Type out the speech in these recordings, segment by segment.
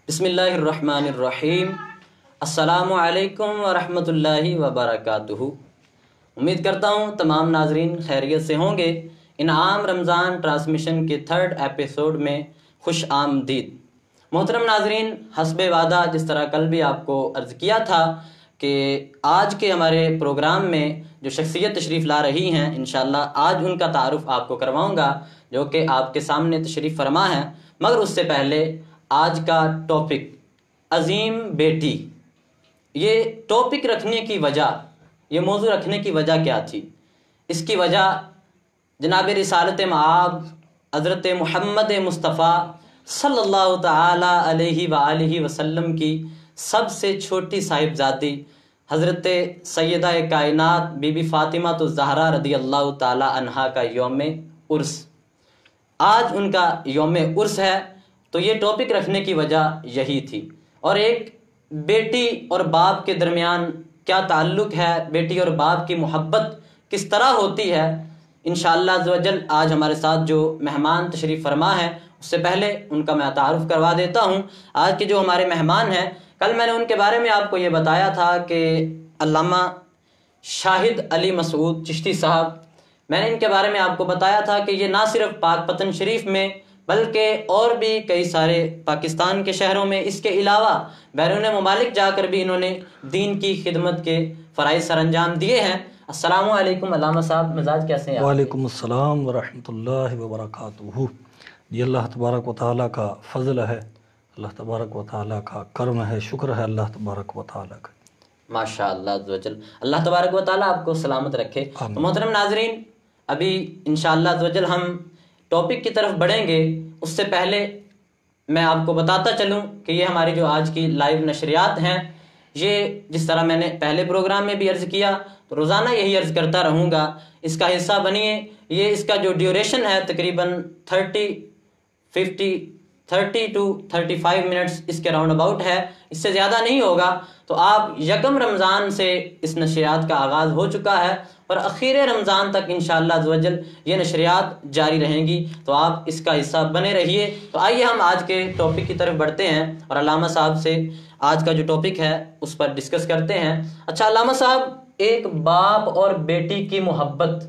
بسم اللہ الرحمن الرحیم۔ السلام علیکم ورحمۃ اللہ وبرکاتہ۔ امید کرتا ہوں تمام ناظرین خیریت سے ہوں گے۔ انعام رمضان ٹرانسمیشن کے 3rd ایپیسوڈ میں خوش آمدید۔ محترم ناظرین، حسب وعدہ جس طرح کل بھی آپ کو عرض کیا تھا کہ آج کے ہمارے پروگرام میں جو شخصیت تشریف لا رہی ہیں انشاءاللہ آج ان کا تعارف آپ کو کرواؤں گا جو کہ آپ کے سامنے تشریف فرما ہے، مگر اس سے پہلے آج کا ٹاپک عظیم بیٹی، یہ ٹاپک رکھنے کی وجہ، یہ موضوع رکھنے کی وجہ کیا تھی؟ اس کی وجہ جناب رسالت مآب حضرت محمد مصطفیٰ صلی اللہ تعالی علیہ وآلہ وسلم کی سب سے چھوٹی صاحبزادی حضرت سیدہ کائنات بی بی فاطمہ الزہرا رضی اللہ تعالی عنہا کا یوم عرس، آج ان کا یوم عرس ہے، تو یہ ٹاپک رکھنے کی وجہ یہی تھی۔ اور ایک بیٹی اور باپ کے درمیان کیا تعلق ہے، بیٹی اور باپ کی محبت کس طرح ہوتی ہے، انشاءاللہ عزوجل آج ہمارے ساتھ جو مہمان تشریف فرما ہے اس سے پہلے ان کا میں تعارف کروا دیتا ہوں۔ آج کے جو ہمارے مہمان ہیں، کل میں نے ان کے بارے میں آپ کو یہ بتایا تھا کہ علامہ شاہد علی مسعود چشتی صاحب، میں نے ان کے بارے میں آپ کو بتایا تھا کہ یہ نہ صرف پاک پتن شریف میں بلکہ اور بھی کئی سارے پاکستان کے شہروں میں، اس کے علاوہ بیرون ممالک جا کر بھی انہوں نے دین کی خدمت کے فرائض سر انجام دیے ہیں۔ السلام علیکم علامہ صاحب، مزاج کیسے ہیں؟ وعلیکم السلام ورحمۃ اللہ وبرکاتہ۔ یہ اللہ تبارک و تعالیٰ کا فضل ہے، اللہ تبارک و تعالیٰ کا کرم ہے، شکر ہے اللہ تبارک و تعالیٰ کا۔ ماشاء اللہ عزوجل، اللہ تبارک و تعالیٰ آپ کو سلامت رکھے۔ تو محترم ناظرین، ابھی انشاءاللہ عزوجل ہم ٹاپک کی طرف بڑھیں گے، اس سے پہلے میں آپ کو بتاتا چلوں کہ یہ ہماری جو آج کی لائیو نشریات ہیں، یہ جس طرح میں نے پہلے پروگرام میں بھی عرض کیا تو روزانہ یہی عرض کرتا رہوں گا، اس کا حصہ بنیے۔ یہ اس کا جو ڈیوریشن ہے تقریباً 30 to 35 منٹس اس کے راؤنڈ اباؤٹ ہے، اس سے زیادہ نہیں ہوگا۔ تو آپ یکم رمضان سے اس نشریات کا آغاز ہو چکا ہے اور اخیر رمضان تک انشاءاللہ عزوجل یہ نشریات جاری رہیں گی، تو آپ اس کا حصہ بنے رہیے۔ تو آئیے ہم آج کے ٹاپک کی طرف بڑھتے ہیں اور علامہ صاحب سے آج کا جو ٹاپک ہے اس پر ڈسکس کرتے ہیں۔ اچھا علامہ صاحب، ایک باپ اور بیٹی کی محبت،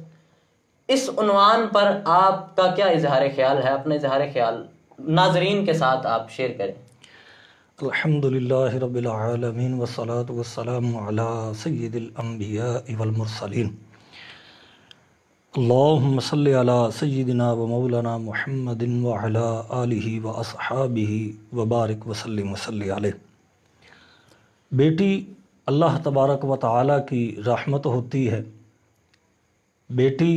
اس عنوان پر آپ کا کیا اظہار خیال ہے؟ اپنا اظہار خیال ناظرین کے ساتھ آپ شیئر کریں۔ الحمدللہ رب العالمین والصلاة والسلام علی سید الانبیاء والمرسلین، اللہم صلی علی سیدنا و مولانا محمد وعلی آلہ و اصحابہ وبارک وسلم وصلی علیہ۔ بیٹی اللہ تبارک و تعالیٰ کی رحمت ہوتی ہے۔ بیٹی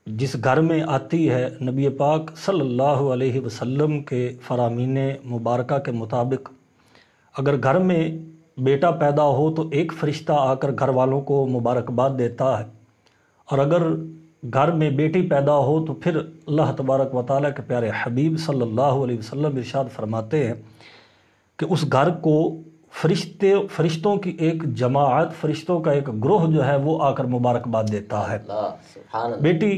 جس گھر میں آتی ہے، نبی پاک صلی اللہ علیہ وسلم کے فرامین مبارکہ کے مطابق اگر گھر میں بیٹا پیدا ہو تو ایک فرشتہ آ کر گھر والوں کو مبارکباد دیتا ہے، اور اگر گھر میں بیٹی پیدا ہو تو پھر اللہ تبارک و تعالیٰ کے پیارے حبیب صلی اللہ علیہ وسلم ارشاد فرماتے ہیں کہ اس گھر کو فرشتوں کی ایک جماعت، فرشتوں کا ایک گروہ جو ہے وہ آ کر مبارکباد دیتا ہے۔ بیٹی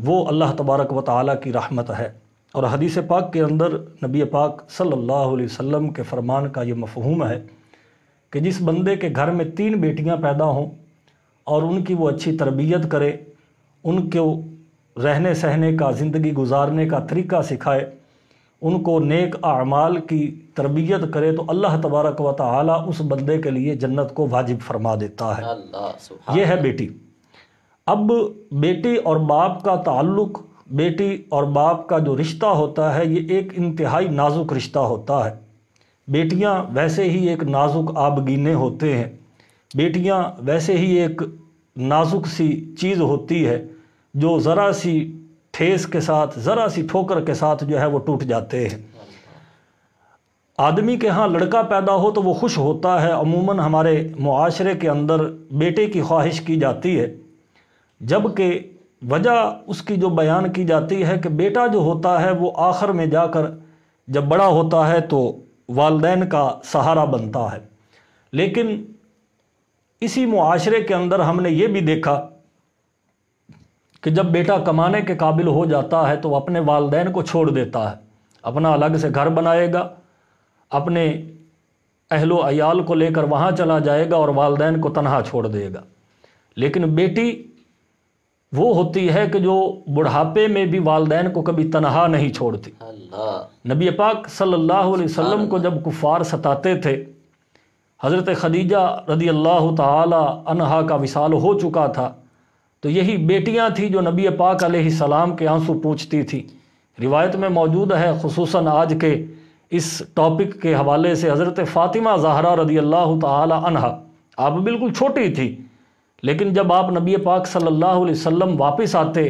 وہ اللہ تبارک و تعالیٰ کی رحمت ہے، اور حدیث پاک کے اندر نبی پاک صلی اللہ علیہ وسلم کے فرمان کا یہ مفہوم ہے کہ جس بندے کے گھر میں 3 بیٹیاں پیدا ہوں اور ان کی وہ اچھی تربیت کرے، ان کو رہنے سہنے کا، زندگی گزارنے کا طریقہ سکھائے، ان کو نیک اعمال کی تربیت کرے، تو اللہ تبارک و تعالیٰ اس بندے کے لیے جنت کو واجب فرما دیتا ہے۔ یہ ہے بیٹی۔ اب بیٹی اور باپ کا تعلق، بیٹی اور باپ کا جو رشتہ ہوتا ہے، یہ ایک انتہائی نازک رشتہ ہوتا ہے۔ بیٹیاں ویسے ہی ایک نازک آبگینے ہوتے ہیں، بیٹیاں ویسے ہی ایک نازک سی چیز ہوتی ہے جو ذرا سی ٹھیس کے ساتھ، ذرا سی ٹھوکر کے ساتھ جو ہے وہ ٹوٹ جاتے ہیں۔ آدمی کے ہاں لڑکا پیدا ہو تو وہ خوش ہوتا ہے، عموماً ہمارے معاشرے کے اندر بیٹے کی خواہش کی جاتی ہے، جبکہ وجہ اس کی جو بیان کی جاتی ہے کہ بیٹا جو ہوتا ہے وہ آخر میں جا کر جب بڑا ہوتا ہے تو والدین کا سہارا بنتا ہے۔ لیکن اسی معاشرے کے اندر ہم نے یہ بھی دیکھا کہ جب بیٹا کمانے کے قابل ہو جاتا ہے تو اپنے والدین کو چھوڑ دیتا ہے، اپنا الگ سے گھر بنائے گا، اپنے اہل و عیال کو لے کر وہاں چلا جائے گا اور والدین کو تنہا چھوڑ دے گا، لیکن بیٹی وہ ہوتی ہے کہ جو بڑھاپے میں بھی والدین کو کبھی تنہا نہیں چھوڑتی۔ نبی پاک صلی اللہ علیہ وسلم کو جب کفار ستاتے تھے، حضرت خدیجہ رضی اللہ تعالی عنہا کا وصال ہو چکا تھا، تو یہی بیٹیاں تھیں جو نبی پاک علیہ السلام کے آنسو پوچھتی تھی۔ روایت میں موجود ہے، خصوصاً آج کے اس ٹاپک کے حوالے سے، حضرت فاطمہ زہرا رضی اللہ تعالی عنہا، آپ بالکل چھوٹی تھی، لیکن جب آپ نبی پاک صلی اللہ علیہ وسلم واپس آتے،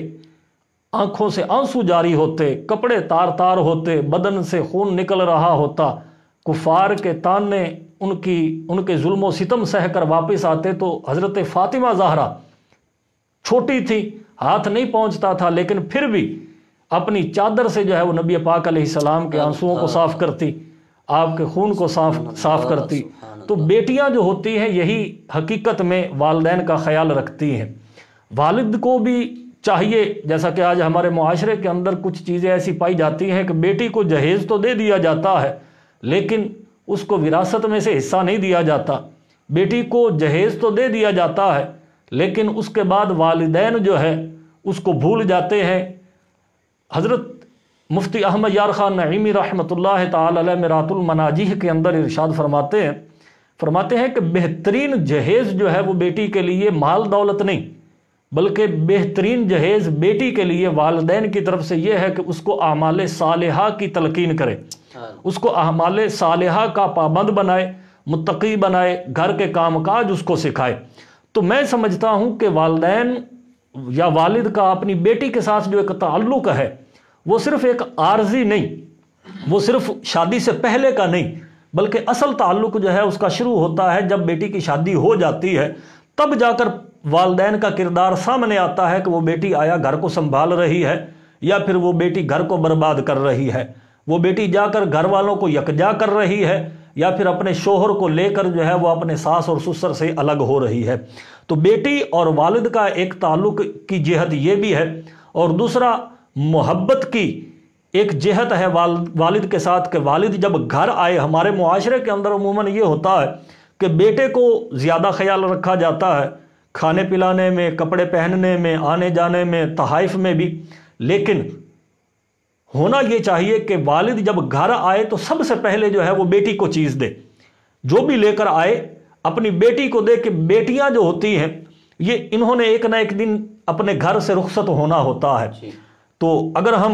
آنکھوں سے آنسو جاری ہوتے، کپڑے تار تار ہوتے، بدن سے خون نکل رہا ہوتا، کفار کے تانے ان کے ظلم و ستم سہ کر واپس آتے، تو حضرت فاطمہ زہرا چھوٹی تھی، ہاتھ نہیں پہنچتا تھا، لیکن پھر بھی اپنی چادر سے جو ہے وہ نبی پاک علیہ السلام کے آنسوؤں کو صاف کرتی، آپ کے خون کو صاف کرتی۔ تو بیٹیاں جو ہوتی ہیں یہی حقیقت میں والدین کا خیال رکھتی ہیں۔ والد کو بھی چاہیے، جیسا کہ آج ہمارے معاشرے کے اندر کچھ چیزیں ایسی پائی جاتی ہیں کہ بیٹی کو جہیز تو دے دیا جاتا ہے، لیکن اس کو وراثت میں سے حصہ نہیں دیا جاتا۔ بیٹی کو جہیز تو دے دیا جاتا ہے، لیکن اس کے بعد والدین جو ہے اس کو بھول جاتے ہیں۔ حضرت مفتی احمد یار خان نعیمی رحمۃ اللہ تعالی علیہ مرات المناجیح کے اندر ارشاد فرماتے ہیں کہ بہترین جہیز جو ہے وہ بیٹی کے لیے مال دولت نہیں، بلکہ بہترین جہیز بیٹی کے لیے والدین کی طرف سے یہ ہے کہ اس کو اعمال صالحہ کی تلقین کرے، اس کو اعمال صالحہ کا پابند بنائے، متقی بنائے، گھر کے کام کاج اس کو سکھائے۔ تو میں سمجھتا ہوں کہ والدین یا والد کا اپنی بیٹی کے ساتھ جو ایک تعلق ہے وہ صرف ایک عارضی نہیں، وہ صرف شادی سے پہلے کا نہیں، بلکہ اصل تعلق جو ہے اس کا شروع ہوتا ہے جب بیٹی کی شادی ہو جاتی ہے، تب جا کر والدین کا کردار سامنے آتا ہے کہ وہ بیٹی آیا گھر کو سنبھال رہی ہے یا پھر وہ بیٹی گھر کو برباد کر رہی ہے، وہ بیٹی جا کر گھر والوں کو یکجا کر رہی ہے یا پھر اپنے شوہر کو لے کر جو ہے وہ اپنے ساس اور سسر سے الگ ہو رہی ہے۔ تو بیٹی اور والد کا ایک تعلق کی جہت یہ بھی ہے، اور دوسرا محبت کی ایک جہت ہے والد کے ساتھ کہ والد جب گھر آئے، ہمارے معاشرے کے اندر عموماً یہ ہوتا ہے کہ بیٹے کو زیادہ خیال رکھا جاتا ہے، کھانے پلانے میں، کپڑے پہننے میں، آنے جانے میں، تحائف میں بھی، لیکن ہونا یہ چاہیے کہ والد جب گھر آئے تو سب سے پہلے جو ہے وہ بیٹی کو چیز دے، جو بھی لے کر آئے اپنی بیٹی کو دے، کہ بیٹیاں جو ہوتی ہیں یہ انہوں نے ایک نہ ایک دن اپنے گھر سے رخصت ہونا ہوتا ہے۔ تو اگر ہم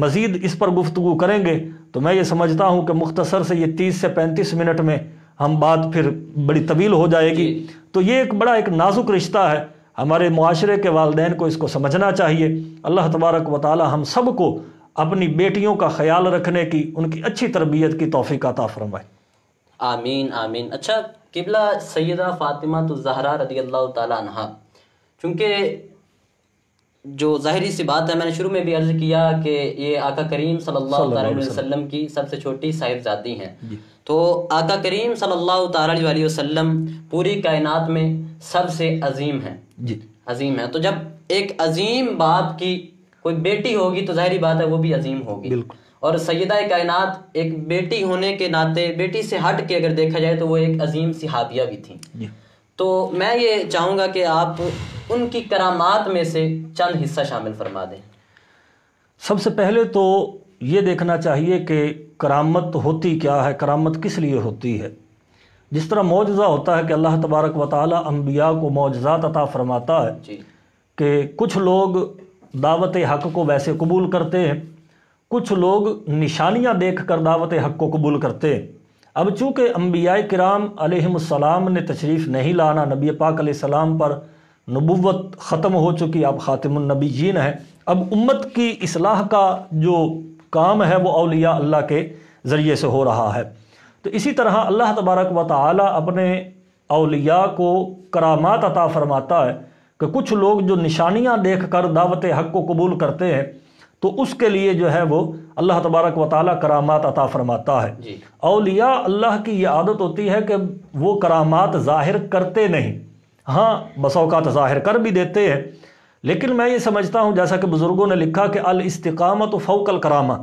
مزید اس پر گفتگو کریں گے تو میں یہ سمجھتا ہوں کہ مختصر سے یہ 30 سے 35 منٹ میں ہم بات پھر بڑی طویل ہو جائے گی۔ تو یہ ایک نازک رشتہ ہے، ہمارے معاشرے کے والدین کو اس کو سمجھنا چاہیے۔ اللہ تبارک و تعالی ہم سب کو اپنی بیٹیوں کا خیال رکھنے کی، ان کی اچھی تربیت کی توفیق عطا فرمائے۔ آمین آمین۔ اچھا قبلہ سیدہ فاطمہ الزہرا رضی اللہ تعالی عنہا، چونکہ جو ظاہری سی بات ہے، میں نے شروع میں بھی عرض کیا کہ یہ آقا کریم صلی اللہ علیہ وسلم کی سب سے چھوٹی صاحبزادی ہیں، تو آقا کریم صلی اللہ تعالی علیہ وسلم پوری کائنات میں سب سے عظیم ہیں، عظیم ہیں۔ تو جب ایک عظیم باپ کی کوئی بیٹی ہوگی تو ظاہری بات ہے وہ بھی عظیم ہوگی، اور سیدہ کائنات ایک بیٹی ہونے کے ناطے، بیٹی سے ہٹ کے اگر دیکھا جائے تو وہ ایک عظیم صحابیہ بھی تھیں۔ تو میں یہ چاہوں گا کہ آپ ان کی کرامات میں سے چند حصہ شامل فرما دیں۔ سب سے پہلے تو یہ دیکھنا چاہیے کہ کرامت ہوتی کیا ہے، کرامت کس لیے ہوتی ہے۔ جس طرح معجزہ ہوتا ہے کہ اللہ تبارک و تعالی انبیاء کو معجزات عطا فرماتا ہے، کہ کچھ لوگ دعوت حق کو ویسے قبول کرتے ہیں، کچھ لوگ نشانیاں دیکھ کر دعوت حق کو قبول کرتے ہیں۔ اب چونکہ انبیاء کرام علیہم السلام نے تشریف نہیں لانا، نبی پاک علیہ السلام پر نبوت ختم ہو چکی، اب خاتم النبیین ہے، اب امت کی اصلاح کا جو کام ہے وہ اولیاء اللہ کے ذریعے سے ہو رہا ہے۔ تو اسی طرح اللہ تبارک و تعالی اپنے اولیاء کو کرامات عطا فرماتا ہے کہ کچھ لوگ جو نشانیاں دیکھ کر دعوت حق کو قبول کرتے ہیں تو اس کے لیے جو ہے وہ اللہ تبارک و تعالی کرامات عطا فرماتا ہے۔ اولیاء اللہ کی یہ عادت ہوتی ہے کہ وہ کرامات ظاہر کرتے نہیں، ہاں بس اوقات ظاہر کر بھی دیتے ہیں، لیکن میں یہ سمجھتا ہوں جیسا کہ بزرگوں نے لکھا کہ الاستقامت فوق الکرامہ،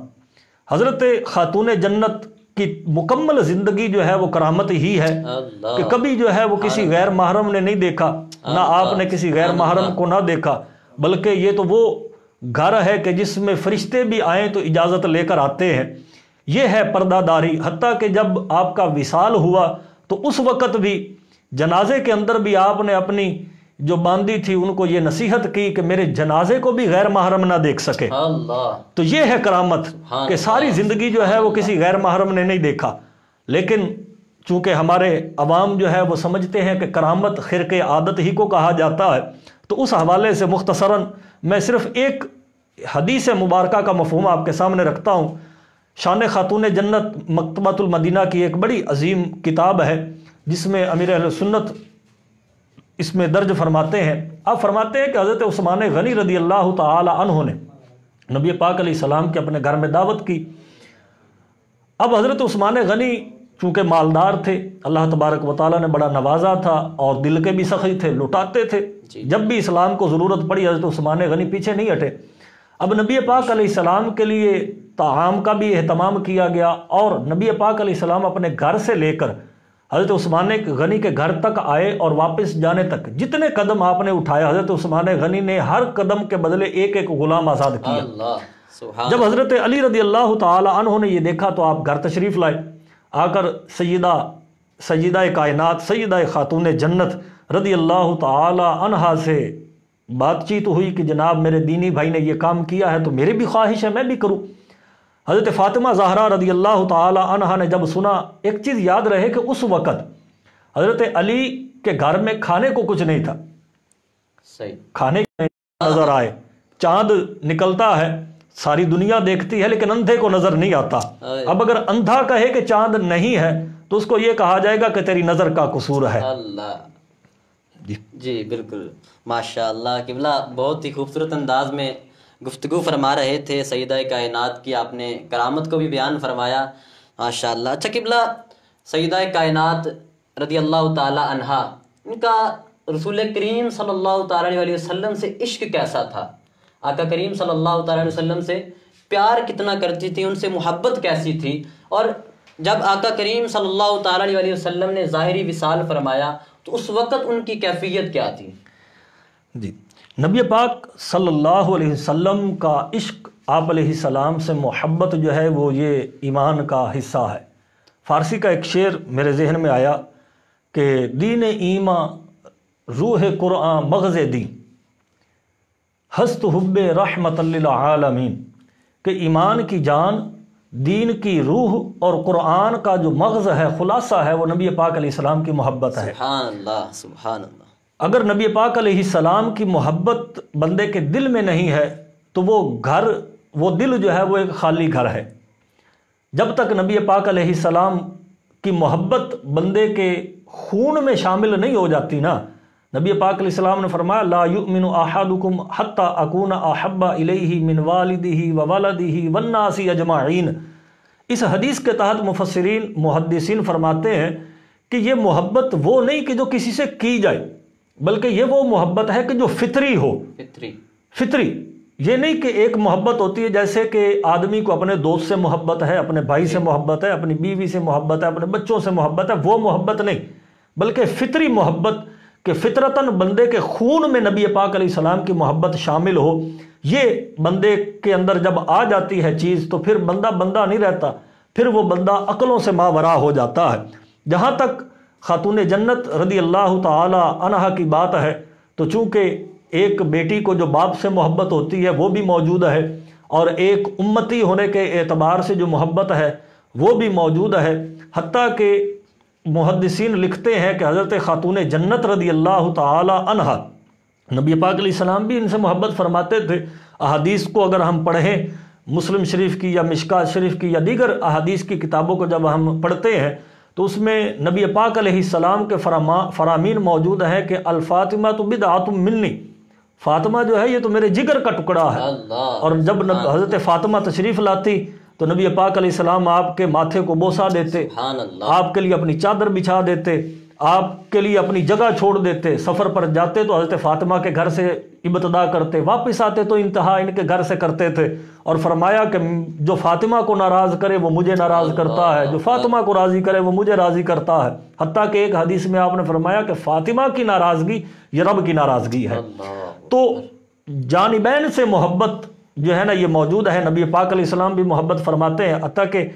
حضرت خاتون جنت کی مکمل زندگی جو ہے وہ کرامت ہی ہے کہ کبھی جو ہے وہ کسی غیر محرم نے نہیں دیکھا، نہ آپ نے کسی غیر محرم کو نہ دیکھا، بلکہ یہ تو وہ گھر ہے کہ جس میں فرشتے بھی آئیں تو اجازت لے کر آتے ہیں۔ یہ ہے پردہ داری، حتیٰ کہ جب آپ کا وصال ہوا تو اس وقت بھی جنازے کے اندر بھی آپ نے اپنی جو باندی تھی ان کو یہ نصیحت کی کہ میرے جنازے کو بھی غیر محرم نہ دیکھ سکے۔ تو یہ ہے کرامت کہ ساری زندگی جو ہے وہ کسی غیر محرم نے نہیں دیکھا، لیکن چونکہ ہمارے عوام جو ہے وہ سمجھتے ہیں کہ کرامت خرق عادت ہی کو کہا جاتا ہے، تو اس حوالے سے مختصراً میں صرف ایک حدیث مبارکہ کا مفہوم آپ کے سامنے رکھتا ہوں۔ شان خاتون جنت مکتبۃ المدینہ کی ایک بڑی عظیم کتاب ہے جس میں امیر اہل سنت اس میں درج فرماتے ہیں، آپ فرماتے ہیں کہ حضرت عثمان غنی رضی اللہ تعالی عنہ نے نبی پاک علیہ السلام کے اپنے گھر میں دعوت کی۔ اب حضرت عثمان غنی چونکہ مالدار تھے، اللہ تبارک و تعالیٰ نے بڑا نوازا تھا اور دل کے بھی سخی تھے، لٹاتے تھے، جب بھی اسلام کو ضرورت پڑی حضرت عثمان غنی پیچھے نہیں ہٹے۔ اب نبی پاک علیہ السلام کے لیے طعام کا بھی اہتمام کیا گیا، اور نبی پاک علیہ السلام اپنے گھر سے لے کر حضرت عثمان غنی کے گھر تک آئے، اور واپس جانے تک جتنے قدم آپ نے اٹھائے حضرت عثمان غنی نے ہر قدم کے بدلے ایک ایک غلام آزاد کیا۔ جب حضرت علی رضی اللہ تعالی عنہ نے یہ دیکھا تو آپ گھر تشریف لائے، آ کر سیدہ کائنات سیدہ خاتون جنت رضی اللہ تعالی عنہا سے بات چیت ہوئی کہ جناب میرے دینی بھائی نے یہ کام کیا ہے تو میری بھی خواہش ہے میں بھی کروں۔ حضرت فاطمہ زہرا رضی اللہ تعالی عنہا نے جب سنا، ایک چیز یاد رہے کہ اس وقت حضرت علی کے گھر میں کھانے کو کچھ نہیں تھا، کھانے نظر آئے، چاند نکلتا ہے ساری دنیا دیکھتی ہے لیکن اندھے کو نظر نہیں آتا۔ اب اگر اندھا کہے کہ چاند نہیں ہے تو اس کو یہ کہا جائے گا کہ تیری نظر کا قصور ہے۔ جی بالکل، ماشاء اللہ قبلہ بہت ہی خوبصورت انداز میں گفتگو فرما رہے تھے، سیدہ کائنات کی آپ نے کرامت کو بھی بیان فرمایا، ماشاء اللہ۔ اچھا قبلہ، سیدہ کائنات رضی اللہ تعالی عنہا، ان کا رسول کریم صلی اللہ تعالی علیہ وسلم سے عشق کیسا تھا؟ آقا کریم صلی اللہ تعالی علیہ وسلم سے پیار کتنا کرتی تھی، ان سے محبت کیسی تھی؟ اور جب آقا کریم صلی اللہ تعالی علیہ وسلم نے ظاہری وصال فرمایا تو اس وقت ان کی کیفیت کیا تھی؟ جی، نبی پاک صلی اللہ علیہ وسلم کا عشق، آپ علیہ السلام سے محبت جو ہے وہ یہ ایمان کا حصہ ہے۔ فارسی کا ایک شعر میرے ذہن میں آیا کہ دین ایمان روح قرآن مغز دی ہست حب رحمت للعالمین، کہ ایمان کی جان، دین کی روح اور قرآن کا جو مغز ہے، خلاصہ ہے، وہ نبی پاک علیہ السلام کی محبت ہے۔ سبحان اللہ، سبحان اللہ۔ اگر نبی پاک علیہ السلام کی محبت بندے کے دل میں نہیں ہے تو وہ دل جو ہے وہ ایک خالی گھر ہے۔ جب تک نبی پاک علیہ السلام کی محبت بندے کے خون میں شامل نہیں ہو جاتی نا، نبی پاک علیہ السلام نے فرمایا لا یؤمن احدکم حتی اکون احب الیہ من والدہ وولدہ والناس اجمعین۔ اس حدیث کے تحت مفسرین محدثین فرماتے ہیں کہ یہ محبت وہ نہیں کہ جو کسی سے کی جائے، بلکہ یہ وہ محبت ہے کہ جو فطری ہو۔ فطری یہ نہیں کہ ایک محبت ہوتی ہے جیسے کہ آدمی کو اپنے دوست سے محبت ہے، اپنے بھائی سے محبت ہے، اپنی بیوی سے محبت ہے، اپنے بچوں سے محبت ہے، وہ محبت نہیں، بلکہ فطری محبت کہ فطرتاً بندے کے خون میں نبی پاک علیہ السلام کی محبت شامل ہو۔ یہ بندے کے اندر جب آ جاتی ہے چیز تو پھر بندہ نہیں رہتا، پھر وہ بندہ عقلوں سے ماورا ہو جاتا ہے۔ جہاں تک خاتون جنت رضی اللہ تعالی عنہا کی بات ہے تو چونکہ ایک بیٹی کو جو باپ سے محبت ہوتی ہے وہ بھی موجود ہے، اور ایک امتی ہونے کے اعتبار سے جو محبت ہے وہ بھی موجود ہے، حتیٰ کہ محدثین لکھتے ہیں کہ حضرت خاتون جنت رضی اللہ تعالی عنہا، نبی پاک علیہ السلام بھی ان سے محبت فرماتے تھے۔ احادیث کو اگر ہم پڑھیں، مسلم شریف کی یا مشکات شریف کی یا دیگر احادیث کی کتابوں کو جب ہم پڑھتے ہیں تو اس میں نبی پاک علیہ السلام کے فرامین موجود ہیں کہ الفاطمہ تو بدعۃ منی، فاطمہ جو ہے یہ تو میرے جگر کا ٹکڑا ہے۔ اور جب حضرت فاطمہ تشریف لاتی تو نبی پاک علیہ السلام آپ کے ماتھے کو بوسہ دیتے، آپ کے لیے اپنی چادر بچھا دیتے، آپ کے لیے اپنی جگہ چھوڑ دیتے، سفر پر جاتے تو حضرت فاطمہ کے گھر سے ابتدا کرتے، واپس آتے تو انتہا ان کے گھر سے کرتے تھے، اور فرمایا کہ جو فاطمہ کو ناراض کرے وہ مجھے ناراض کرتا ہے، جو فاطمہ کو راضی کرے وہ مجھے راضی کرتا ہے۔ حتیٰ کہ ایک حدیث میں آپ نے فرمایا کہ فاطمہ کی ناراضگی یہ رب کی ناراضگی ہے۔ تو جانبین سے محبت جو ہے نا یہ موجود ہے۔ نبی پاک علیہ السلام بھی محبت فرماتے ہیں، حتیٰ کہ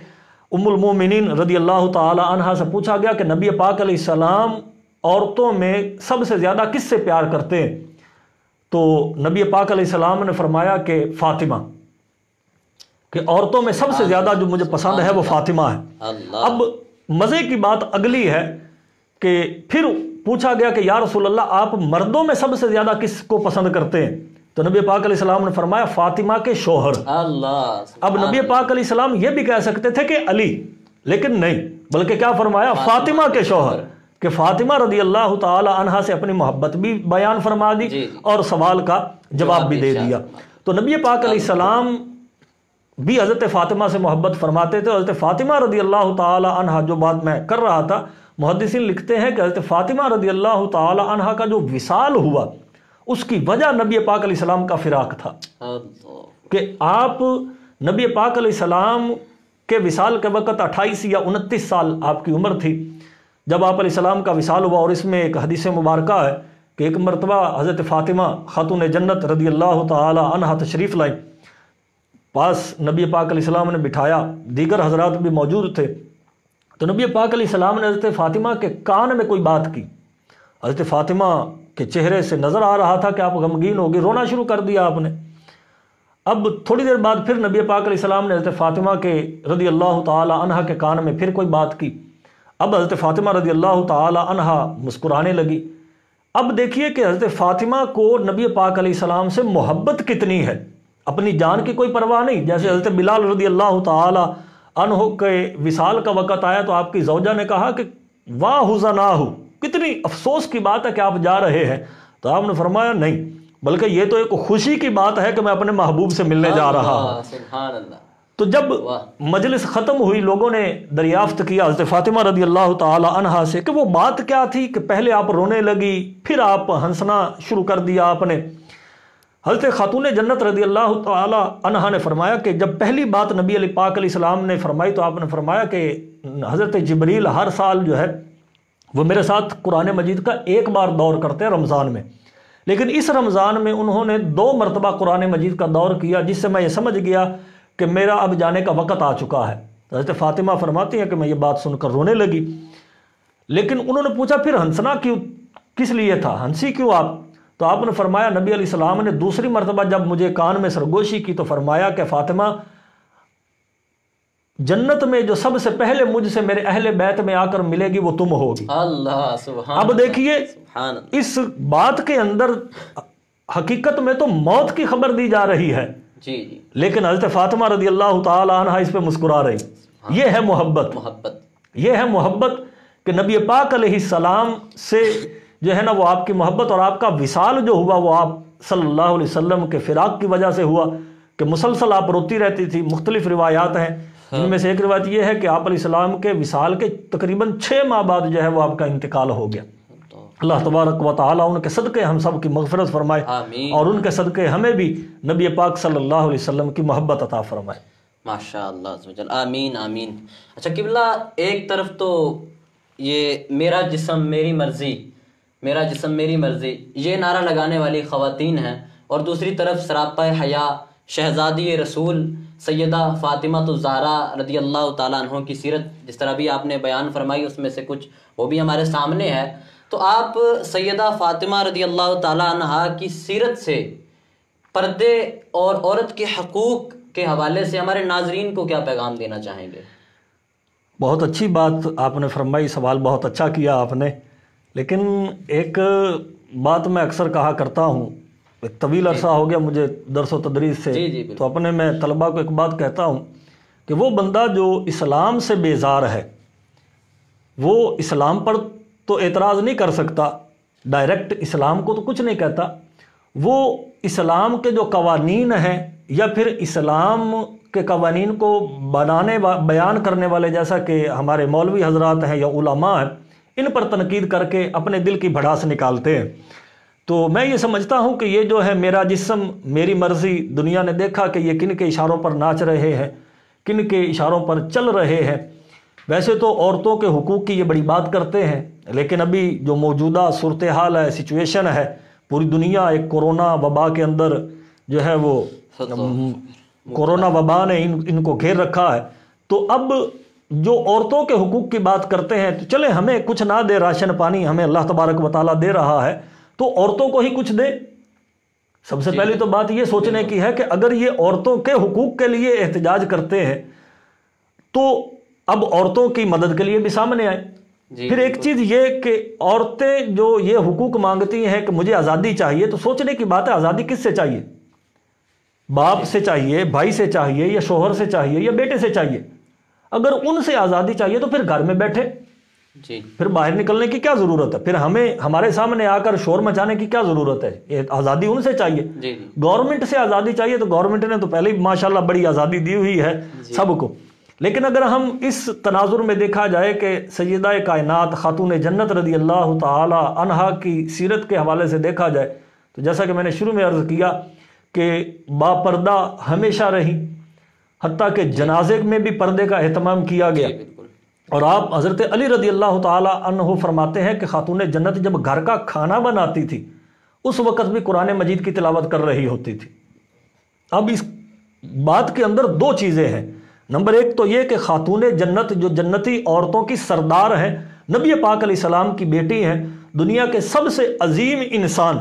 ام المومنین رضی اللہ تعالی عنہا سے پوچھا گیا کہ نبی پاک علیہ السلام عورتوں میں سب سے زیادہ کس سے پیار کرتے ہیں؟ تو نبی پاک علیہ السلام نے فرمایا کہ فاطمہ، کہ عورتوں میں سب سے زیادہ جو مجھے پسند ہے وہ فاطمہ ہے۔ اب مزے کی بات اگلی ہے کہ پھر پوچھا گیا کہ یا رسول اللہ آپ مردوں میں سب سے زیادہ کس کو پسند کرتے ہیں؟ تو نبی پاک علیہ السلام نے فرمایا فاطمہ کے شوہر۔ اب نبی پاک علیہ السلام یہ بھی کہہ سکتے تھے کہ علی، لیکن نہیں، بلکہ کیا فرمایا؟ فاطمہ کے شوہر، کہ فاطمہ رضی اللہ تعالی عنہا سے اپنی محبت بھی بیان فرما دی اور سوال کا جواب بھی دے دیا۔ تو نبی پاک علیہ السلام بھی حضرت فاطمہ سے محبت فرماتے تھے۔ حضرت فاطمہ رضی اللہ تعالی عنہا، جو بات میں کر رہا تھا، محدثین لکھتے ہیں کہ حضرت فاطمہ رضی اللہ تعالی عنہا کا جو وصال ہوا اس کی وجہ نبی پاک علیہ السلام کا فراق تھا، کہ آپ نبی پاک علیہ السلام کے وصال کے وقت 28 یا 29 سال آپ کی عمر تھی جب آپ علیہ السلام کا وصال ہوا۔ اور اس میں ایک حدیث مبارکہ ہے کہ ایک مرتبہ حضرت فاطمہ خاتون جنت رضی اللہ تعالی عنہا تشریف لائیں، پاس نبی پاک علیہ السلام نے بٹھایا، دیگر حضرات بھی موجود تھے۔ تو نبی پاک علیہ السلام نے حضرت فاطمہ کے کان میں کوئی بات کی، حضرت فاطمہ کے چہرے سے نظر آ رہا تھا کہ آپ غمگین ہو گئی، رونا شروع کر دیا آپ نے۔ اب تھوڑی دیر بعد پھر نبی پاک علیہ السلام نے حضرت فاطمہ کے رضی اللہ تعالی عنہا کے کان میں پھر کوئی بات کی۔ اب حضرت فاطمہ رضی اللہ تعالی عنہا مسکرانے لگی۔ اب دیکھیے کہ حضرت فاطمہ کو نبی پاک علیہ السلام سے محبت کتنی ہے، اپنی جان کی کوئی پرواہ نہیں۔ جیسے حضرت بلال رضی اللہ تعالی عنہ کے وصال کا وقت آیا تو آپ کی زوجہ نے کہا کہ واہ حزناہ، کتنی افسوس کی بات ہے کہ آپ جا رہے ہیں۔ تو آپ نے فرمایا نہیں، بلکہ یہ تو ایک خوشی کی بات ہے کہ میں اپنے محبوب سے ملنے جا رہا ہوں۔ سبحان اللہ۔ تو جب مجلس ختم ہوئی، لوگوں نے دریافت کیا حضرت فاطمہ رضی اللہ تعالی عنہا سے کہ وہ بات کیا تھی کہ پہلے آپ رونے لگی پھر آپ ہنسنا شروع کر دیا آپ نے۔ حضرت خاتون جنت رضی اللہ تعالی عنہا نے فرمایا کہ جب پہلی بات نبی علیہ پاک علیہ السلام نے فرمائی تو آپ نے فرمایا کہ حضرت جبریل ہر سال جو ہے وہ میرے ساتھ قرآن مجید کا ایک بار دور کرتے ہیں رمضان میں، لیکن اس رمضان میں انہوں نے 2 مرتبہ قرآن مجید کا دور کیا، جس سے میں یہ سمجھ گیا کہ میرا اب جانے کا وقت آ چکا ہے۔ حضرت فاطمہ فرماتی ہیں کہ میں یہ بات سن کر رونے لگی۔ لیکن انہوں نے پوچھا پھر ہنسنا کیوں، کس لیے تھا، ہنسی کیوں آپ؟ تو آپ نے فرمایا نبی علیہ السلام نے دوسری مرتبہ جب مجھے کان میں سرگوشی کی تو فرمایا کہ فاطمہ، جنت میں جو سب سے پہلے مجھ سے میرے اہل بیت میں آ کر ملے گی وہ تم ہوگی۔ اللہ سبحان۔ اب دیکھیے اس بات کے اندر حقیقت میں تو موت کی خبر دی جا رہی ہے، جی جی، لیکن حضرت فاطمہ رضی اللہ تعالی عنہا اس پہ مسکرا رہی۔ یہ ہے محبت، یہ ہے محبت کہ نبی پاک علیہ السلام سے جو ہے نا وہ آپ کی محبت، اور آپ کا وصال جو ہوا وہ آپ صلی اللہ علیہ وسلم کے فراق کی وجہ سے ہوا کہ مسلسل آپ روتی رہتی تھی۔ مختلف روایات ہیں، جن میں سے ایک روایت یہ ہے کہ آپ علیہ السلام کے وصال کے تقریباً 6 ماہ بعد جو ہے وہ آپ کا انتقال ہو گیا۔ اللہ تبارک و تعالیٰ ان کے صدقے ہم سب کی مغفرت فرمائے، اور ان کے صدقے ہمیں بھی نبی پاک صلی اللہ علیہ وسلم کی محبت عطا فرمائے۔ ماشاء اللہ، آمین آمین۔ اچھا قبلہ، ایک طرف تو یہ میرا جسم میری مرضی، میرا جسم میری مرضی یہ نعرہ لگانے والی خواتین ہیں، اور دوسری طرف سراپا حیا شہزادی رسول سیدہ فاطمہ الزہرا رضی اللہ تعالیٰ عنہ کی سیرت جس طرح بھی آپ نے بیان فرمائی، اس میں سے کچھ وہ بھی ہمارے سامنے ہے۔ تو آپ سیدہ فاطمہ رضی اللہ تعالیٰ عنہ کی سیرت سے پردے اور عورت کے حقوق کے حوالے سے ہمارے ناظرین کو کیا پیغام دینا چاہیں گے؟ بہت اچھی بات آپ نے فرمائی، سوال بہت اچھا کیا آپ نے، لیکن ایک بات میں اکثر کہا کرتا ہوں، ایک طویل عرصہ ہو گیا مجھے درس و تدریس سے، تو اپنے میں طلباء کو ایک بات کہتا ہوں کہ وہ بندہ جو اسلام سے بیزار ہے وہ اسلام پر تو اعتراض نہیں کر سکتا، ڈائریکٹ اسلام کو تو کچھ نہیں کہتا، وہ اسلام کے جو قوانین ہیں یا پھر اسلام کے قوانین کو بیان کرنے والے جیسا کہ ہمارے مولوی حضرات ہیں یا علماء ہیں، ان پر تنقید کر کے اپنے دل کی بھڑاس نکالتے ہیں۔ تو میں یہ سمجھتا ہوں کہ یہ جو ہے میرا جسم میری مرضی، دنیا نے دیکھا کہ یہ کن کے اشاروں پر ناچ رہے ہیں، کن کے اشاروں پر چل رہے ہیں۔ ویسے تو عورتوں کے حقوق کی یہ بڑی بات کرتے ہیں، لیکن ابھی جو موجودہ صورتحال ہے، سچویشن ہے، پوری دنیا ایک کورونا وبا کے اندر جو ہے وہ کورونا وبا نے ان کو گھیر رکھا ہے۔ تو اب جو عورتوں کے حقوق کی بات کرتے ہیں تو چلے ہمیں کچھ نہ دے راشن پانی، ہمیں اللہ تبارک و تعالیٰ دے رہا ہے تو عورتوں کو ہی کچھ دے۔ سب سے پہلی تو بات یہ سوچنے کی ہے کہ اگر یہ عورتوں کے حقوق کے لیے احتجاج کرتے ہیں تو اب عورتوں کی مدد کے لیے بھی سامنے آئے۔ پھر ایک چیز یہ کہ عورتیں جو یہ حقوق مانگتی ہیں کہ مجھے آزادی چاہیے، تو سوچنے کی بات ہے آزادی کس سے چاہیے؟ باپ سے چاہیے، بھائی سے چاہیے، یا شوہر سے چاہیے، یا بیٹے سے چاہیے؟ اگر ان سے آزادی چاہیے تو پھر گھر میں بیٹھے، پھر باہر نکلنے کی کیا ضرورت ہے؟ پھر ہمارے سامنے آ کر شور مچانے کی کیا ضرورت ہے؟ آزادی ان سے چاہیے۔ گورنمنٹ سے آزادی چاہیے تو گورنمنٹ نے تو پہلے ہی ماشاءاللہ بڑی آزادی دی ہوئی ہے سب کو۔ لیکن اگر ہم اس تناظر میں دیکھا جائے کہ سیدہ کائنات خاتون جنت رضی اللہ تعالی عنہا کی سیرت کے حوالے سے دیکھا جائے تو جیسا کہ میں نے شروع میں عرض کیا کہ با پردہ ہمیشہ رہی، حتیٰ کہ جنازے میں بھی پردے کا اہتمام کیا گیا۔ اور آپ حضرت علی رضی اللہ تعالی عنہ فرماتے ہیں کہ خاتون جنت جب گھر کا کھانا بناتی تھی اس وقت بھی قرآن مجید کی تلاوت کر رہی ہوتی تھی۔ اب اس بات کے اندر دو چیزیں ہیں۔ نمبر ایک تو یہ کہ خاتون جنت جو جنتی عورتوں کی سردار ہیں، نبی پاک علیہ السلام کی بیٹی ہیں، دنیا کے سب سے عظیم انسان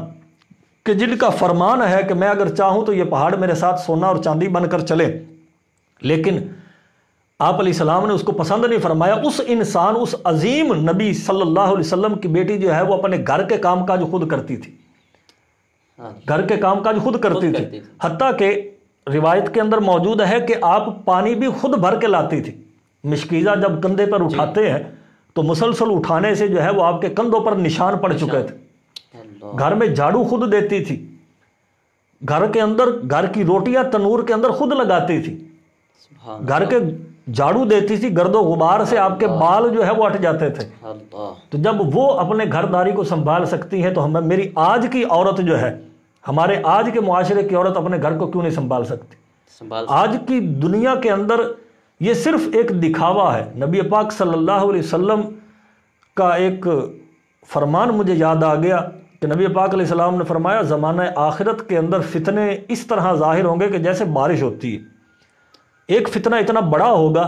کہ جن کا فرمان ہے کہ میں اگر چاہوں تو یہ پہاڑ میرے ساتھ سونا اور چاندی بن کر چلے، لیکن آپ علیہ السلام نے اس کو پسند نہیں فرمایا۔ اس انسان، اس عظیم نبی صلی اللہ علیہ وسلم کی بیٹی جو ہے وہ اپنے گھر کے کام کاج خود کرتی تھی، گھر کے کام کاج خود کرتی تھی، حتیٰ کہ روایت کے اندر موجود ہے کہ آپ پانی بھی خود بھر کے لاتی تھی۔ مشکیزہ جب کندھے پر اٹھاتے ہیں تو مسلسل اٹھانے سے جو ہے وہ آپ کے کندھوں پر نشان پڑ چکے تھے۔ گھر میں جھاڑو خود دیتی تھی، گھر کے اندر گھر کی روٹیاں تنور کے اندر خود لگاتی تھی، گھر کے جھاڑو دیتی تھی، گرد و غبار سے آپ کے بال جو ہے وہ ہٹ جاتے تھے۔ تو جب وہ اپنے گھرداری کو سنبھال سکتی ہے تو ہمیں میری آج کی عورت جو ہے، ہمارے آج کے معاشرے کی عورت اپنے گھر کو کیوں نہیں سنبھال سکتی؟ آج کی دنیا کے اندر یہ صرف ایک دکھاوا ہے۔ نبی پاک صلی اللہ علیہ وسلم کا ایک فرمان مجھے یاد آ گیا کہ نبی پاک علیہ السلام نے فرمایا زمانہ آخرت کے اندر فتنے اس طرح ظاہر ہوں گے کہ جیسے بارش ہوتی ہے۔ ایک فتنہ اتنا بڑا ہوگا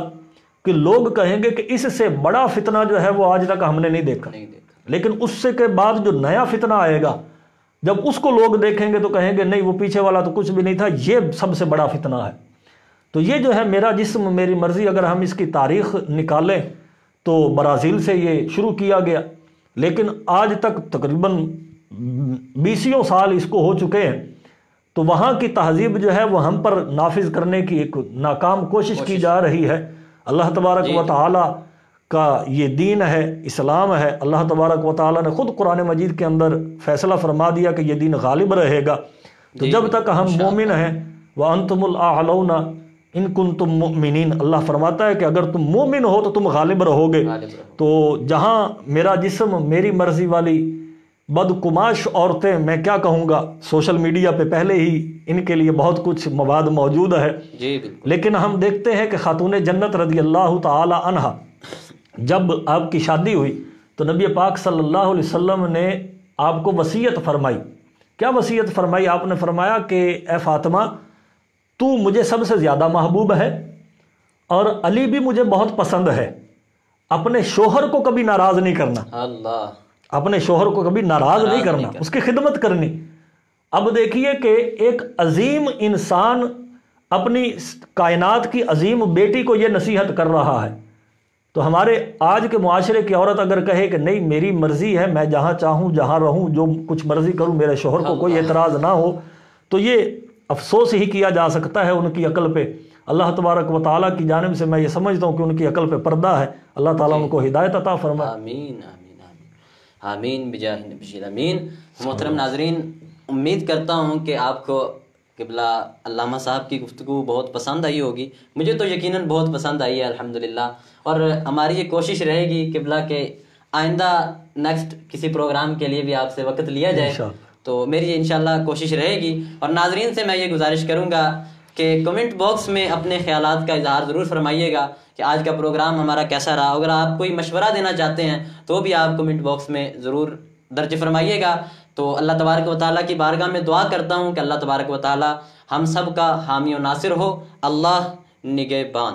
کہ لوگ کہیں گے کہ اس سے بڑا فتنہ جو ہے وہ آج تک ہم نے نہیں دیکھا، لیکن اس سے کے بعد جو نیا فتنہ آئے گا جب اس کو لوگ دیکھیں گے تو کہیں گے نہیں وہ پیچھے والا تو کچھ بھی نہیں تھا، یہ سب سے بڑا فتنہ ہے۔ تو یہ جو ہے میرا جسم میری مرضی، اگر ہم اس کی تاریخ نکالیں تو برازیل سے یہ شروع کیا گیا، لیکن آج تک تقریباً 20 سال اس کو ہو چکے ہیں۔ تو وہاں کی تہذیب جو ہے وہ ہم پر نافذ کرنے کی ایک ناکام کوشش کی جا رہی ہے۔ اللہ تبارک و تعالی کا یہ دین ہے، اسلام ہے۔ اللہ تبارک و تعالی نے خود قرآن مجید کے اندر فیصلہ فرما دیا کہ یہ دین غالب رہے گا۔ تو جب تک ہم مومن ہیں وَأَنْتُمُ الْأَعْلَوْنَ إِن كُنْتُم مُؤْمِنِينَ، اللہ فرماتا ہے کہ اگر تم مومن ہو تو تم غالب رہو گے۔ تو جہاں میرا جسم میری مرضی والی بدقماش عورتیں، میں کیا کہوں گا، سوشل میڈیا پہ پہلے ہی ان کے لیے بہت کچھ مواد موجود ہے، لیکن ہم دیکھتے ہیں کہ خاتون جنت رضی اللہ تعالی عنہا جب آپ کی شادی ہوئی تو نبی پاک صلی اللہ علیہ وسلم نے آپ کو وصیت فرمائی۔ کیا وصیت فرمائی؟ آپ نے فرمایا کہ اے فاطمہ تو مجھے سب سے زیادہ محبوب ہے اور علی بھی مجھے بہت پسند ہے، اپنے شوہر کو کبھی ناراض نہیں کرنا، اپنے شوہر کو کبھی ناراض نہیں کرنا، اس کی خدمت کرنی۔ اب دیکھیے کہ ایک عظیم انسان اپنی کائنات کی عظیم بیٹی کو یہ نصیحت کر رہا ہے، تو ہمارے آج کے معاشرے کی عورت اگر کہے کہ نہیں میری مرضی ہے، میں جہاں چاہوں جہاں رہوں جو کچھ مرضی کروں، میرے شوہر کو کوئی اعتراض نہ ہو، تو یہ افسوس ہی کیا جا سکتا ہے ان کی عقل پہ۔ اللہ تبارک و تعالیٰ کی جانب سے میں یہ سمجھتا ہوں کہ ان کی عقل پہ پردہ ہے۔ اللہ تعالیٰ ان کو ہدایت عطا فرمائے۔ آمین آمین آمین بجاہ نبی امین۔ محترم ناظرین، امید کرتا ہوں کہ آپ کو قبلہ علامہ صاحب کی گفتگو بہت پسند آئی ہوگی۔ مجھے تو یقیناً بہت پسند آئی ہے الحمدللہ، اور ہماری یہ کوشش رہے گی قبلہ کہ آئندہ نیکسٹ کسی پروگرام کے لیے بھی آپ سے وقت لیا جائے تو میری انشاءاللہ کوشش رہے گی. اور ناظرین سے میں یہ گزارش کروں گا کہ کمنٹ باکس میں اپنے خیالات کا اظہار ضرور فرمائیے گا کہ آج کا پروگرام ہمارا کیسا رہا. اگر آپ کوئی مشورہ دینا چاہتے ہیں تو بھی آپ کمنٹ باکس میں ضرور درج فرمائیے گا. تو اللہ تبارک و تعالیٰ کی بارگاہ میں دعا کرتا ہوں کہ اللہ تبارک و تعالیٰ ہم سب کا حامی و ناصر ہو. اللہ نگہبان.